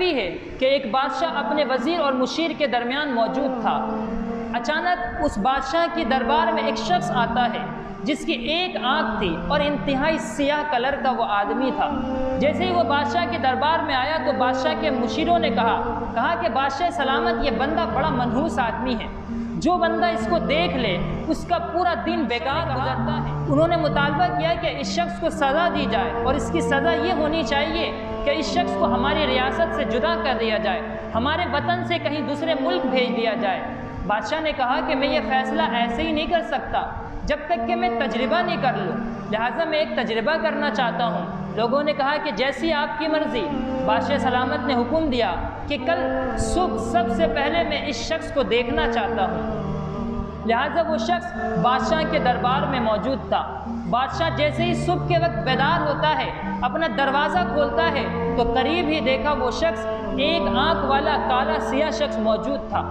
دلچسپی ہے کہ ایک بادشاہ اپنے وزیر اور مشیر کے درمیان موجود تھا۔ اچانک اس بادشاہ کی دربار میں ایک شخص آتا ہے جس کی ایک آنکھ تھی اور انتہائی سیاہ کلر کا وہ آدمی تھا۔ جیسے ہی وہ بادشاہ کے دربار میں آیا تو بادشاہ کے مشیروں نے کہا کہ بادشاہ سلامت، یہ بندہ بڑا منحوس آدمی ہے، جو بندہ اس کو دیکھ لے اس کا پورا دن بیکار گزرتا ہے۔ انہوں نے مطالبہ کیا کہ اس شخص کو سزا دی جائے، اور اس کی سزا یہ ہونی چاہیے کہ اس شخص کو ہماری ریاست سے جدا کر دیا جائے، ہمارے وطن سے کہیں دوسرے ملک بھیج دیا جائے۔ بادشاہ نے کہا کہ میں یہ فیصلہ ایسے ہی نہیں کر سکتا جب تک کہ میں تجربہ نہیں کر لوں، لہٰذا میں ایک تجربہ کرنا چاہتا ہوں۔ لوگوں نے کہا کہ جیسی آپ کی مرضی۔ بادشاہ سلامت نے حکم دیا کہ کل صبح سب سے پہلے میں اس شخص کو دیکھنا چاہتا ہوں۔ لہٰذا وہ شخص بادشاہ کے دربار میں موجود تھا۔ بادشاہ جیسے ہی صبح کے وقت بیدار ہوتا ہے، اپنا دروازہ کھولتا ہے تو قریب ہی دیکھا وہ شخص ایک آنکھ والا کالا سیاہ شخص موجود تھا۔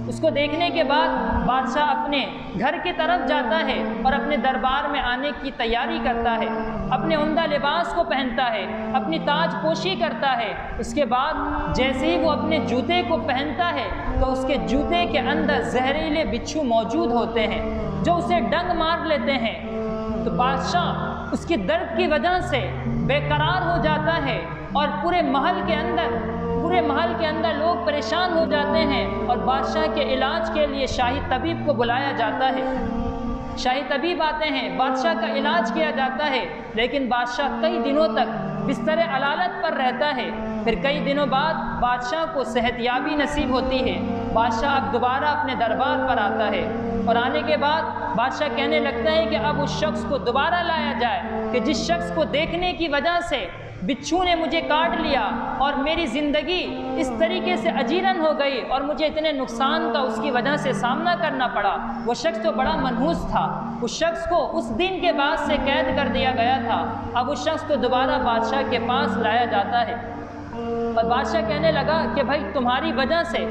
اس کو دیکھنے کے بعد بادشاہ اپنے گھر کی طرف جاتا ہے اور اپنے دربار میں آنے کی تیاری کرتا ہے، اپنے عمدہ لباس کو پہنتا ہے، اپنی تاج پوشی کرتا ہے۔ اس کے بعد جیسے ہی وہ اپنے جوتے کو پہنتا ہے تو اس کے جوتے کے اندر زہریلے بچھو موجود ہوتے ہیں جو اسے ڈنگ مار لیتے ہیں۔ تو بادشاہ اس کی درد کی وجہ سے بے قرار ہو جاتا ہے اور پورے محل کے اندر لوگ پریشان ہو جاتے ہیں، اور بادشاہ کے علاج کے لیے شاہی طبیب کو بلایا جاتا ہے۔ شاہی طبیب آتے ہیں، بادشاہ کا علاج کیا جاتا ہے، لیکن بادشاہ کئی دنوں تک بستر علالت پر رہتا ہے۔ پھر کئی دنوں بعد بادشاہ کو صحت یابی نصیب ہوتی ہے۔ بادشاہ اب دوبارہ اپنے دربار پر آتا ہے، اور آنے کے بعد بادشاہ کہنے لگتا ہے کہ اب اس شخص کو دوبارہ لایا جائے کہ جس شخص کو دیکھنے کی وجہ سے بچھو نے مجھے کاٹ لیا اور میری زندگی اس طریقے سے اجیرن ہو گئی اور مجھے اتنے نقصان کا اس کی وجہ سے سامنا کرنا پڑا۔ وہ شخص تو بڑا منحوس تھا، اس شخص کو اس دن کے بعد سے قید کر دیا گیا تھا۔ اب اس شخص کو دوبارہ بادشاہ کے پاس لایا جاتا ہے، اور بادشاہ کہنے لگا کہ بھائی تمہاری وجہ سے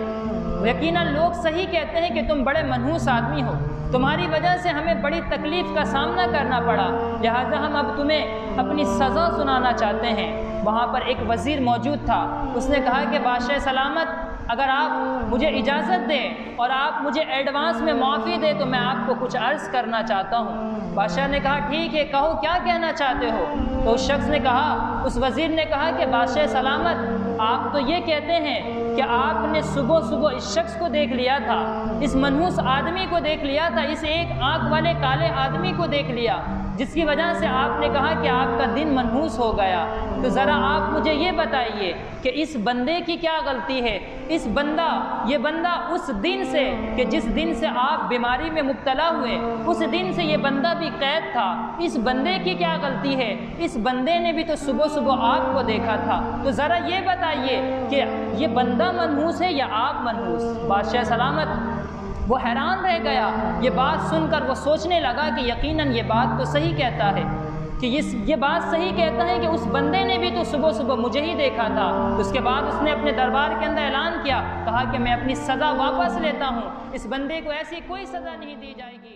یقیناً لوگ صحیح کہتے ہیں کہ تم بڑے منحوس آدمی ہو، تمہاری وجہ سے ہمیں بڑی تکلیف کا سامنا کرنا پڑا، لہٰذا ہم اب تمہیں اپنی سزا سنانا چاہتے ہیں۔ وہاں پر ایک وزیر موجود تھا، اس نے کہا کہ بادشاہ سلامت، اگر آپ مجھے اجازت دیں اور آپ مجھے ایڈوانس میں معافی دیں تو میں آپ کو کچھ عرض کرنا چاہتا ہوں۔ بادشاہ نے کہا ٹھیک ہے، کہو کیا کہنا چاہتے ہو؟ تو اس شخص نے کہا، اس وزیر نے کہا کہ بادشاہ سلامت، آپ تو یہ کہتے ہیں کہ آپ نے صبح صبح اس شخص کو دیکھ لیا تھا، اس منحوس آدمی کو دیکھ لیا تھا، اس ایک آنکھ والے کالے آدمی کو دیکھ لیا، جس کی وجہ سے آپ نے کہا کہ آپ کا دن منحوس ہو گیا۔ تو ذرا آپ مجھے یہ بتائیے کہ اس بندے کی کیا غلطی ہے؟ یہ بندہ اس دن سے کہ جس دن سے آپ بیماری میں مبتلا ہوئے، اس دن سے یہ بندہ بھی قید تھا، اس بندے کی کیا غلطی ہے؟ اس بندے نے بھی تو صبح صبح آپ کو دیکھا تھا، تو ذرا یہ بتائیے کہ یہ بندہ منحوس ہے یا آپ منحوس؟ بادشاہ سلامت وہ حیران رہ گیا، یہ بات سن کر وہ سوچنے لگا کہ یقیناً یہ بات تو صحیح کہتا ہے، کہ یہ بات صحیح کہتا ہے کہ اس بندے نے بھی تو صبح صبح مجھے ہی دیکھا تھا۔ اس کے بعد اس نے اپنے دربار کے اندر اعلان کیا، کہا کہ میں اپنی سزا واپس لیتا ہوں، اس بندے کو ایسی کوئی سزا نہیں دی جائے گی۔